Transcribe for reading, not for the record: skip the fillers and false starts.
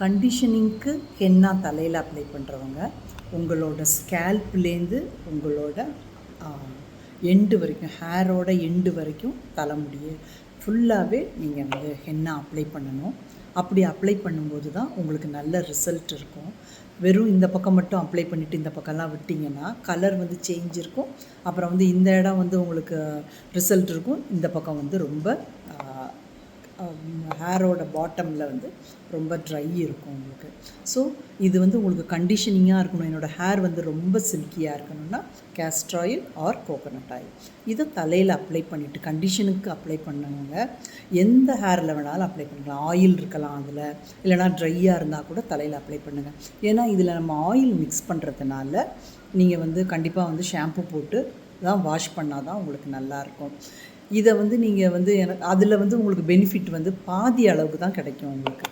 கண்டிஷனிங்க்கு henna தலையில் apply பண்ணுறவங்க உங்களோட ஸ்கேல்ப்லேருந்து உங்களோட எண்டு வரைக்கும், ஹேரோட எண்டு வரைக்கும் தலைமுடியை ஃபுல்லாகவே நீங்கள் வந்து ஹென்னா அப்ளை பண்ணணும். அப்படி அப்ளை பண்ணும்போது தான் உங்களுக்கு நல்ல ரிசல்ட் இருக்கும். வெறும் இந்த பக்கம் மட்டும் அப்ளை பண்ணிவிட்டு இந்த பக்கம்லாம் விட்டிங்கன்னா கலர் வந்து சேஞ்ச் இருக்கும். அப்புறம் வந்து இந்த இடம் வந்து உங்களுக்கு ரிசல்ட் இருக்கும், இந்த பக்கம் வந்து ரொம்ப ஹேரோட பாட்டமில் வந்து ரொம்ப ட்ரை இருக்கும் உங்களுக்கு. ஸோ இது வந்து உங்களுக்கு கண்டிஷனிங்காக இருக்கணும். என்னோடய ஹேர் வந்து ரொம்ப சில்கியாக இருக்கணும்னா castor oil R coconut oil இதை தலையில் அப்ளை பண்ணிவிட்டு கண்டிஷனுக்கு அப்ளை பண்ணுங்க. எந்த ஹேரில் வேணாலும் அப்ளை பண்ணிக்கலாம். ஆயில் இருக்கலாம் அதில், இல்லைனா ட்ரையாக இருந்தால் கூட தலையில் அப்ளை பண்ணுங்கள். ஏன்னா இதில் நம்ம ஆயில் மிக்ஸ் பண்ணுறதுனால நீங்கள் வந்து கண்டிப்பாக வந்து ஷாம்பு போட்டு தான் வாஷ் பண்ணால் தான் உங்களுக்கு நல்லாயிருக்கும். இதை வந்து நீங்கள் வந்து எனக்கு அதில் வந்து உங்களுக்கு பெனிஃபிட் வந்து பாதி அளவுக்கு தான் கிடைக்கும் உங்களுக்கு.